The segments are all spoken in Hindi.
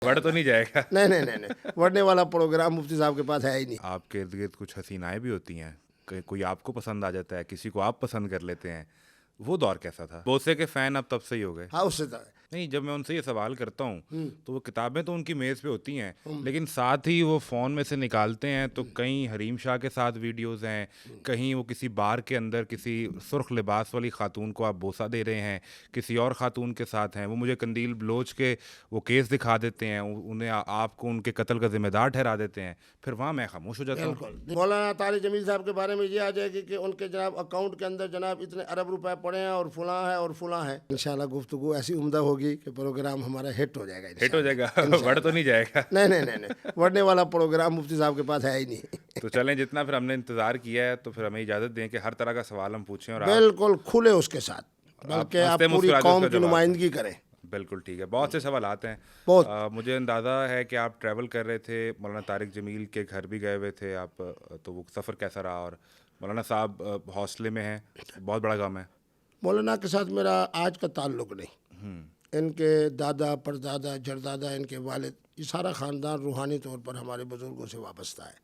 बढ़ तो नहीं जाएगा? नहीं नहीं नहीं नहीं, बढ़ने वाला प्रोग्राम मुफ्ती साहब के पास है ही नहीं। आपके इर्द गिर्द कुछ हसीनाएं भी होती हैं, कोई आपको पसंद आ जाता है, किसी को आप पसंद कर लेते हैं, वो दौर कैसा था? बोसे के फैन अब तब से ही हो गए? हाँ उससे तो नहीं, जब मैं उनसे ये सवाल करता हूँ तो वो किताबें तो उनकी मेज़ पे होती हैं, हम्म, लेकिन साथ ही वो फ़ोन में से निकालते हैं तो कहीं हरीम शाह के साथ वीडियोस हैं, कहीं वो किसी बार के अंदर किसी सुर्ख लिबास वाली खातून को आप बोसा दे रहे हैं, किसी और खातून के साथ हैं। वो मुझे कंदील बलोच के वो केस दिखा देते हैं, उन्हें आपको उनके कत्ल का जिम्मेदार ठहरा देते हैं, फिर वहाँ मैं खामोश हो जाता हूँ। बिल्कुल। मौलाना तारिक जमील साहब के बारे में ये आ जाएगी कि उनके जनाब अकाउंट के अंदर जनाब इतने अरब रुपए पड़े हैं और फुला है और फुला है। इंशाल्लाह गुफ्तगू ऐसी उम्दा होगी कि प्रोग्राम हमारा हिट हो जाएगा। हिट हो जाएगा? बढ़ तो नहीं जाएगा? नहीं नहीं नहीं नहीं, बढ़ने वाला प्रोग्राम मुफ्ती साहब के पास है ही नहीं। तो चलें, जितना फिर हमने इंतज़ार किया है तो फिर हमें इजाज़त दें कि हर तरह का सवाल हम पूछें और आप बिल्कुल खुले उसके साथ, बल्कि आप हंसते पूरी मुस्कुराते कौम उसका की जवाब दें। नुमाइंदगी करें। बिल्कुल ठीक है। बहुत से सवाल आते हैं। बहुत। मुझे अंदाज़ा है कि आप ट्रैवल कर रहे थे, मौलाना तारिक जमील के घर भी गए हुए थे आप, तो वो सफ़र कैसा रहा? और मौलाना साहब हौसले में हैं, बहुत बड़ा काम है। मौलाना के साथ मेरा आज का ताल्लुक़ नहीं, इनके दादा परदादा जरदादा इनके वालिद ये सारा ख़ानदान रूहानी तौर पर हमारे बुज़ुर्गों से वाबस्ता है।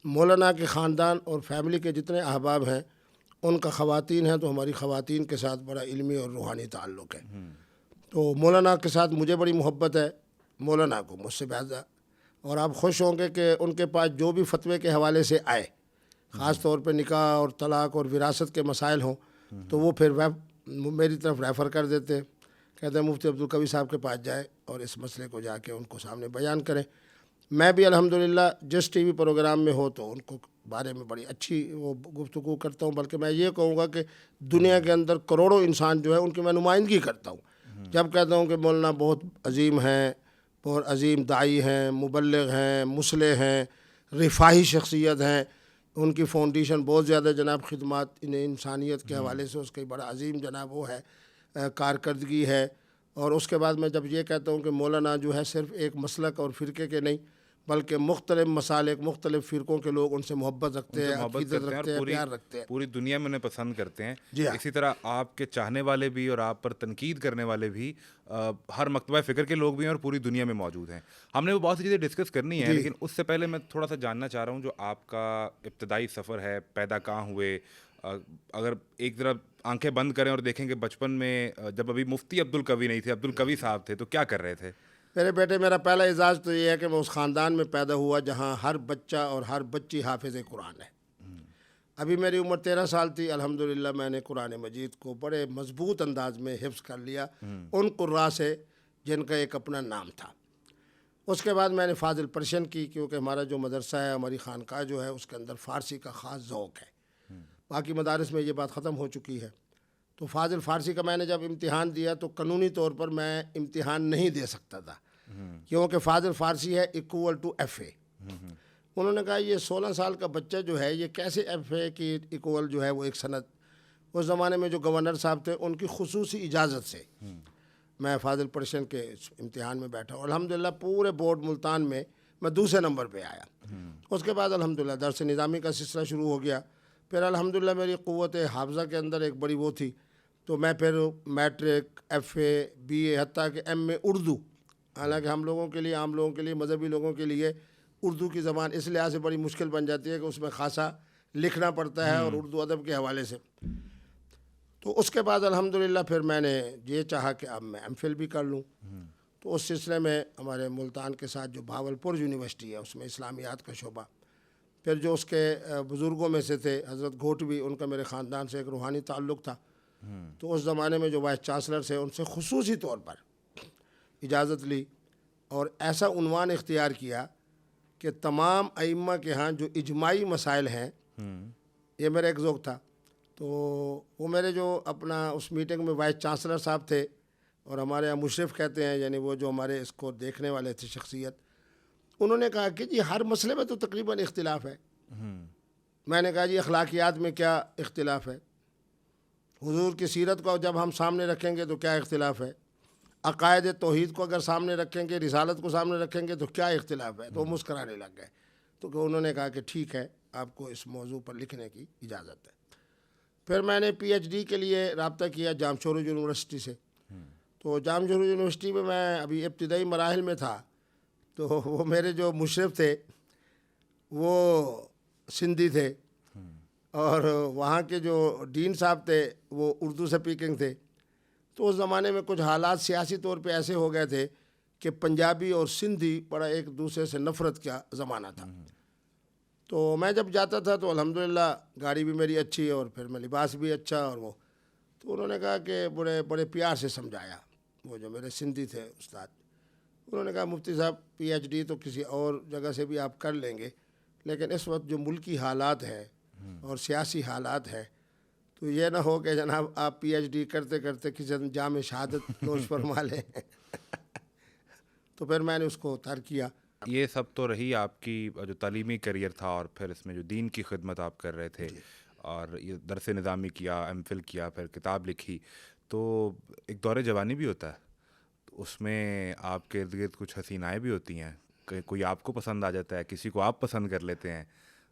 मौलाना के ख़ानदान और फैमिली के जितने अहबाब हैं उनका ख़वातीन हैं, तो हमारी ख़वातीन के साथ बड़ा इल्मी और रूहानी ताल्लुक़ है। तो मौलाना के साथ मुझे बड़ी मोहब्बत है, मौलाना को मुझसे ज़्यादा। और आप खुश होंगे कि उनके पास जो भी फतवे के हवाले से आए, ख़ास तौर पे निकाह और तलाक़ और विरासत के मसाइल हों, तो वो फिर मेरी तरफ रेफ़र कर देते हैं, कहते हैं मुफ्ती अब्दुल कवी साहब के पास जाए और इस मसले को जाके उनको सामने बयान करें। मैं भी अल्हम्दुलिल्लाह जिस टीवी प्रोग्राम में हो तो उनको बारे में बड़ी अच्छी वो गुफ्तगू करता हूँ, बल्कि मैं ये कहूँगा कि दुनिया के अंदर करोड़ों इंसान जो है उनकी मैं नुमाइंदगी करता हूँ। जब कहता हूँ कि मौलाना बहुत अजीम हैं, बहुत अजीम दाई हैं, मुबल्लिग हैं, मुसलिह हैं, रिफाही शख्सियत हैं, उनकी फाउंडेशन बहुत ज़्यादा जनाब खिदमत इंसानियत के हवाले से उसकी बड़ा अजीम जनाब वो है कारकर्दगी है। और उसके बाद मैं जब ये कहता हूँ कि मौलाना जो है सिर्फ़ एक मसलक और फ़िरके के नहीं, बल्कि मुख्तलिफ़ मसालिक मुख्तलिफ़ फ़िरक़ों के लोग उनसे मोहब्बत रखते हैं, मोहब्बत अक़ीदत करते हैं रखते और हैं, प्यार रखते हैं। पूरी दुनिया में उन्हें पसंद करते हैं। जी हाँ। इसी तरह आपके चाहने वाले भी और आप पर तनकीद करने वाले भी हर मकतबा फ़िक्र के लोग भी हैं और पूरी दुनिया में मौजूद हैं। हमने वो बहुत सी चीज़ें डिस्कस करनी है, जी लेकिन उससे पहले मैं थोड़ा सा जानना चाह रहा हूँ जो आपका इब्तदाई सफ़र है, पैदा कहाँ हुए? अगर एक तरफ आंखें बंद करें और देखें कि बचपन में जब अभी मुफ्ती अब्दुल कवी नहीं थे, अब्दुल कवी साहब थे, तो क्या कर रहे थे? मेरे बेटे, मेरा पहला एजाज़ तो ये है कि मैं उस ख़ानदान में पैदा हुआ जहाँ हर बच्चा और हर बच्ची हाफिज़ कुरान है। अभी मेरी उम्र 13 साल थी, अल्हम्दुलिल्लाह मैंने कुरान मजीद को बड़े मजबूत अंदाज में हिफ्ज़ कर लिया उन कुर्रा से जिनका एक अपना नाम था। उसके बाद मैंने फ़ाज़िल पर्शियन की, क्योंकि हमारा जो मदरसा है, हमारी खानका जो है, उसके अंदर फ़ारसी का ख़ास ज़ौक़ है। बाकी मदारिस में ये बात ख़त्म हो चुकी है। तो फ़ाज़िल फ़ारसी का मैंने जब इम्तिहान दिया तो कानूनी तौर पर मैं इम्तिहान नहीं दे सकता था, क्योंकि फ़ाज़िल फ़ारसी है इक्वल टू FA। उन्होंने कहा ये 16 साल का बच्चा जो है ये कैसे FA की इक्वल जो है वो एक सनद। उस ज़माने में जो गवर्नर साहब थे उनकी खुसूसी इजाज़त से मैं फ़ाज़िल पर्शियन के इम्तिहान में बैठा और अल्हम्दुलिल्लाह पूरे बोर्ड मुल्तान में मैं दूसरे नंबर पे आया। उसके बाद अल्हम्दुलिल्लाह दर्स निज़ामी का सिलसिला शुरू हो गया। फिर अल्हम्दुलिल्लाह मेरी क़ुव्वत हाफ़ज़ा के अंदर एक बड़ी वो थी, तो मैं फिर मैट्रिक, FA, BA, हत्ता कि MA उर्दू, हालांकि हम लोगों के लिए, आम लोगों के लिए, मजहबी लोगों के लिए उर्दू की ज़बान इस लिहाज से बड़ी मुश्किल बन जाती है कि उसमें ख़ासा लिखना पड़ता है और उर्दू अदब के हवाले से। तो उसके बाद अल्हम्दुलिल्लाह फिर मैंने ये चाहा कि अब मैं MPhil भी कर लूँ। तो उस सिलसिले में हमारे मुल्तान के साथ जो भावलपुर यूनिवर्सिटी है उसमें इस्लामियात का शोबा, फिर जो उसके बुज़ुर्गों में से थे हज़रत घोटवी, उनका मेरे ख़ानदान से एक रूहानी ताल्लुक़ था। तो उस ज़माने में जो वाइस चांसलर से उनसे खुसूसी तौर पर इजाज़त ली और ऐसा उन्वान इख्तियार किया कि तमाम अइम्मा के यहाँ जो इजमाई मसाइल हैं, ये मेरा एक ज़ौक़ था। तो वो मेरे जो अपना उस मीटिंग में वाइस चांसलर साहब थे और हमारे यहाँ मुशरिफ़ कहते हैं, यानी वो जो हमारे इसको देखने वाले थे शख्सियत, उन्होंने कहा कि जी हर मसले में तो तकरीबन इख्तिलाफ़ है। मैंने कहा जी अखलाकियात में क्या इख्तिलाफ़ है? हुजूर की सीरत को जब हम सामने रखेंगे तो क्या इख्तिलाफ़ है? अक़ायद तौहीद को अगर सामने रखेंगे, रिसालत को सामने रखेंगे तो क्या इख्तिलाफ़ है? तो वो मुस्कराने लग गए। तो उन्होंने कहा कि ठीक है, आपको इस मौजू पर लिखने की इजाज़त है। फिर मैंने PhD के लिए रब्ता किया जामशोर यूनिवर्सिटी से। तो जाम जहूर यूनिवर्सिटी में मैं अभी इब्तिदाई मराहिल में था, तो वो मेरे जो मुशरफ थे वो सिंधी थे और वहाँ के जो डीन साहब थे वो उर्दू स्पीकिंग थे। तो उस ज़माने में कुछ हालात सियासी तौर पे ऐसे हो गए थे कि पंजाबी और सिंधी बड़ा एक दूसरे से नफ़रत का ज़माना था। तो मैं जब जाता था तो अल्हम्दुलिल्लाह गाड़ी भी मेरी अच्छी और फिर मैं लिबास भी अच्छा और वो, तो उन्होंने कहा कि बड़े बड़े प्यार से समझाया, वो जो मेरे सिंधी थे उस्ताद, उन्होंने कहा मुफ्ती साहब PhD तो किसी और जगह से भी आप कर लेंगे, लेकिन इस वक्त जो मुल्की हालात है और सियासी हालात है तो ये ना हो कि जनाब आप PhD करते करते किसी दिन जाम शहादत नोश फरमा लें। तो फिर मैंने उसको तर्क किया। ये सब तो रही आपकी जो तालीमी करियर था, और फिर इसमें जो दीन की खिदमत आप कर रहे थे और ये दरस निज़ामी किया, MPhil किया, फिर किताब लिखी, तो एक दौरे जवानी भी होता है, तो उसमें आपके इर्द गिर्द कुछ हसीनाएँ भी होती हैं, कोई आपको पसंद आ जाता है, किसी को आप पसंद कर लेते हैं,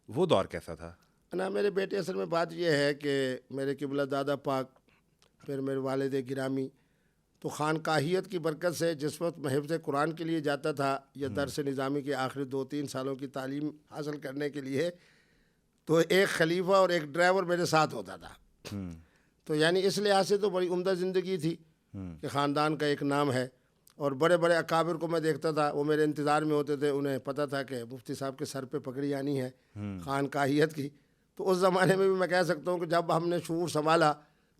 वो दौर कैसा था? ना मेरे बेटे, असल में बात यह है कि मेरे किबला दादा पाक, फिर मेरे वालिद गिरामी, तो खानकाहियत की बरकत से जिस वक्त मैं हिफ्ज़ कुरान के लिए जाता था या दरस निज़ामी के आखिरी 2-3 सालों की तालीम हासिल करने के लिए, तो एक खलीफा और एक ड्राइवर मेरे साथ होता था। तो यानी इस लिहाज से तो बड़ी उम्दा ज़िंदगी थी कि ख़ानदान का एक नाम है, और बड़े बड़े अकाबिर को मैं देखता था, वो मेरे इंतज़ार में होते थे, उन्हें पता था कि मुफ्ती साहब के सर पे पगड़ी आनी है खानकाहियत की। तो उस ज़माने में भी मैं कह सकता हूँ कि जब हमने शऊर संभाला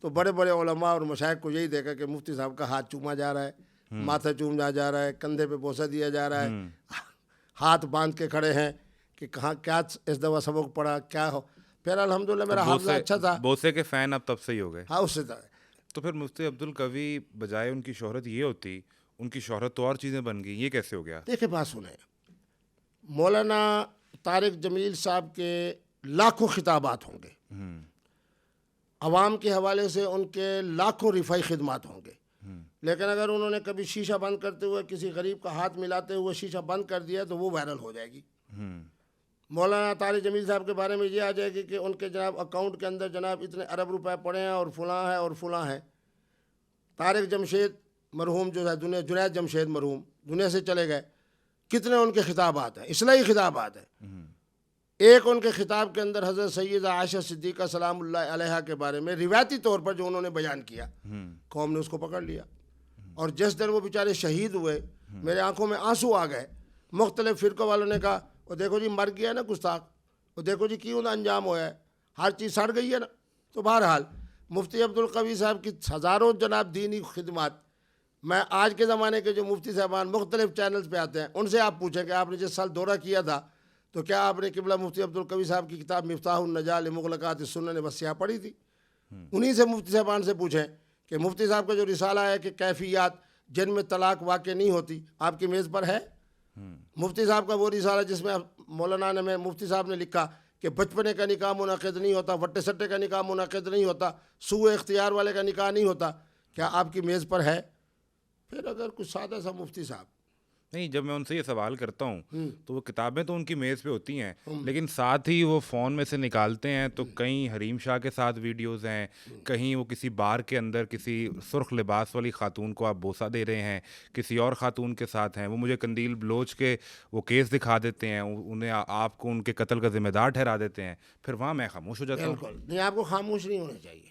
तो बड़े बड़े उलमा और मशाइख को यही देखा कि मुफ्ती साहब का हाथ चूमा जा रहा है, माथा चूमा जा रहा है, कंधे पे बोसा दिया जा रहा है, हाथ बांध के खड़े हैं कि कहाँ क्या इस दफ़ा सबक पड़ा क्या हो। फिर अल्हम्दुलिल्लाह मेरा हाफिज़ा अच्छा था। बोसे के फ़ैन अब तब से ही हो गए। हाँ, उससे था। तो फिर मुफ्ती अब्दुल कवी बजाय उनकी शोहरत ये होती, उनकी शोहरत तो और चीज़ें बन गई, ये कैसे हो गया? देखिए बात सुने, मौलाना तारिक जमील साहब के लाखों खिताबात होंगे, अवाम के हवाले से उनके लाखों रिफाई खिदमात होंगे, लेकिन अगर उन्होंने कभी शीशा बंद करते हुए किसी गरीब का हाथ मिलाते हुए शीशा बंद कर दिया तो वो वायरल हो जाएगी। मौलाना तारिक जमील साहब के बारे में ये आ जाएगी कि उनके जनाब अकाउंट के अंदर जनाब इतने अरब रुपए पड़े हैं और फलां है और फलां है। तारिक जमशेद मरहूम जो है दुनिया, जुनैद जमशेद मरहूम दुनिया से चले गए, कितने उनके खिताबात हैं, इस्लाही खिताबात हैं। एक उनके खिताब के अंदर हज़रत सैयदा आयशा सिद्दीक़ा सलामुल्लाह अलैहा के बारे में रिवायती तौर पर जो उन्होंने बयान किया, कौम ने उसको पकड़ लिया, और जिस दिन वो बेचारे शहीद हुए मेरे आंखों में आंसू आ गए। मुख्तलिफ फ़िरक़ों वालों ने कहा वो देखो जी मर गया ना गुस्ताख, वो देखो जी क्यों ना अंजाम हुआ है, हर चीज़ सड़ गई है ना। तो बहरहाल मुफ्ती अब्दुल कवी साहब की हज़ारों जनाब दीनी खिदमत, मैं आज के ज़माने के जो मुफ्ती साहबान मुख्तलिफ चैनल्स पे आते हैं उनसे आप पूछें कि आपने जिस साल दौरा किया था तो क्या आपने किबला मुफ्ती अब्दुल कवी साहब की किताब मिफ्ताहुन नजाल मुग़लक़ात सुन्नन वस्सिया पढ़ी थी? उन्हीं से मुफ्ती साहबान से पूछें कि मुफ्ती साहब का जो रिसाला है कि कैफियत जिनमें तलाक वाक़ नहीं होती आपकी मेज़ पर है? मुफ्ती साहब का वो रिसाला जिसमें मौलाना ने में मुफ्ती साहब ने लिखा कि बचपने का निकाह मुनाक़िद नहीं होता, वट्टे सट्टे का निकाह मुनाक़िद नहीं होता, सूए इख्तियार वाले का निकाह नहीं होता, क्या आपकी मेज़ पर है? फिर अगर कुछ सादा सा मुफ्ती साहब नहीं, जब मैं उनसे ये सवाल करता हूँ तो वो किताबें तो उनकी मेज़ पे होती हैं, लेकिन साथ ही वो फ़ोन में से निकालते हैं तो कहीं हरीम शाह के साथ वीडियोज़ हैं, कहीं वो किसी बार के अंदर किसी सुर्ख लिबास वाली खातून को आप बोसा दे रहे हैं, किसी और ख़ातून के साथ हैं, वो मुझे कंदील बलोच के वो केस दिखा देते हैं, उन्हें आपको उनके कत्ल का ज़िम्मेदार ठहरा देते हैं, फिर वहाँ मैं खामोश हो जाता हूँ। बिल्कुल नहीं, आपको खामोश नहीं होना चाहिए।